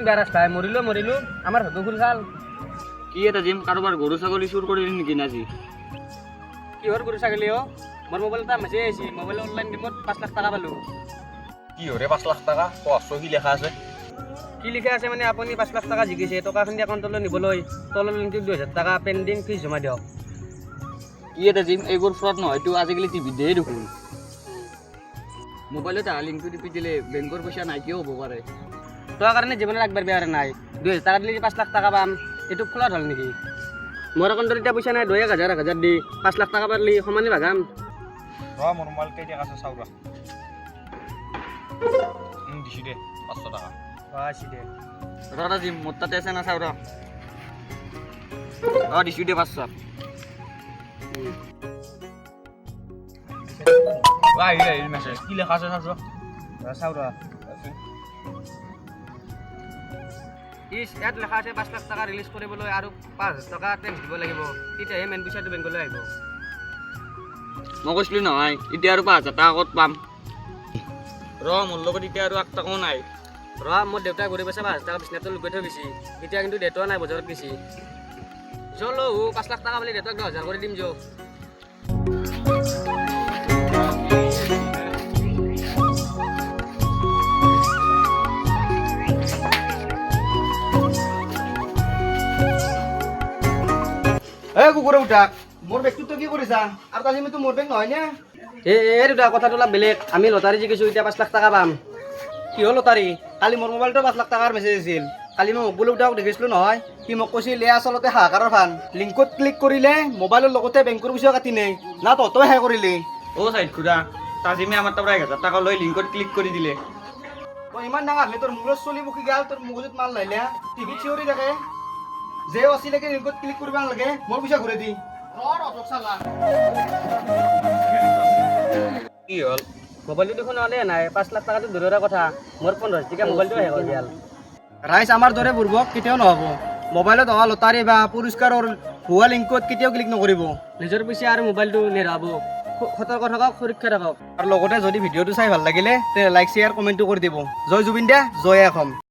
দিন বেয়া রাস্তায় মরিলো আমার হতো ফুল খাল কি এটা জিম কারোবার গরু ছাগলী চুর করে দিলি নেকি নাজি কি হর গরু ছাগলী মোর মোবাইল এটা মেসেজ আইছি মোবাইল অনলাইন গেমত 5 লাখ টাকা পালো কি হরে 5 লাখ টাকা কষ্ট কি লেখা আছে কি লিখা আছে মানে আপুনি 5 লাখ টাকা জিকিছে টকাখিনি একাউণ্টলৈ নিবলৈ তলৰ লিংকটোত 2000 টাকা পেন্ডিং ফিজ জমা দিয়ক কি এটা জিম এইবোৰ ফ্ৰড নহয় তো আজিকালি টিভি দেই দেখোন মোবাইলত লিংকটো টিপি দিলে বেংকৰ পইচা নাইকিয়াও হ'ব পাৰে তোৰ কাৰণে জীৱনত একবাৰ বেয়া নাই 2000 টাকা দিলে 5 লাখ টাকা পাম এইটো ফ্লড হ'ল নেকি মোৰ একাউণ্টত এতিয়া পইচা নাই 1000 দি 5 লাখ টাকা পাৰলি সমানে ভাগাম মোৰ মোবাইল কেই টাকা আছে চাউৰা দিছি দে 500 টাকা বাছি দে ৰটা জিম মোৰ তাতে আছে না চাউৰা দিছোঁ দে 500 এই মেসেজ কি লেখা আছে চাউৰা ইয়াত লেখা আছে 5 লাখ টাকা ৰিলিজ কৰিবলৈ আৰু 5000 টকা টেক্স দিব লাগিব তেতিয়াহে মেইন পইচাটো বেংকলৈ আহিব মই কৈছিলোঁ নহয় এতিয়া আৰু 5000 টাকা ক'ত পাম মোৰ লগত এতিয়া আৰু 1 টকাও নাই মোৰ দেউতাই গৰিব আছে 5000 টাকা বিছনাটো লুকাই থৈ গৈছে এতিয়া কিন্তু দেউতাও নাই বজাৰত গৈছে চলো 5 লাখ টাকা বুলি দেউতাক 10000 কৰি দিম যো কুকুৰে উঠাক মোৰ বেগটো তই কি কৰিছা আৰু তাজি তো মোৰ বেগ নহয় নে দুটা কথাটো অলপ বেলেগ আমি লটাৰী জিকিছোঁ এতিয়া 5 লাখ টাকা পাম কি হ'ল লটাৰী কালি মোৰ মোবাইলটো 5 লাখ টাকাৰ মেছেজ আছিল কালি মই মকবুল উঠাক দেখিছিলোঁ নহয় সি মোক কৈছিল এয়া আচলতে হাহাকাৰৰ ফান লিংকত ক্লিক কৰিলে মোবাইলৰ লগতে বেংকৰ পইচা কাটি নেই না তহঁতই হে কৰিলি চাইড খুৰা তাজিমে আমাৰ তাৰ 1000 টাকা লৈ লিংকত ক্লিক কৰি দিলে তই ইমান ডাঙৰ হ'লে তোৰ মূৰত চলি মুখি গাল তোৰ মগজুত মাল নাহিলে টিভিত চিঞৰি থাকে যে আছিলেকে লিংকত ক্লিক কৰিব নালাগে মোৰ পইচা ঘূৰাই দি কি হ'ল মোবাইলটো দেখোন নহ'লে নাই 5 লাখ টকাটো দূৰৰে কথা মোৰ 15 টকীয়া মোবাইলটো শেষ হৈ গ'ল ৰাইজ আমাৰ দৰে বুৰ্বক কেতিয়াও নহ'ব মোবাইলত অহা লটাৰী বা পুৰস্কাৰৰ ভুৱা লিংকত কেতিয়াও ক্লিক নকৰিব নিজৰ পইচা আৰু মোবাইলটো নেৰাব সতৰ্ক থাকক সুৰক্ষা থাকক আৰু লগতে যদি ভিডিঅ'টো চাই ভাল লাগিলে তে লাইক শ্বেয়াৰ কমেণ্টটো কৰি দিব জয় জুবিন দা জয় অসম।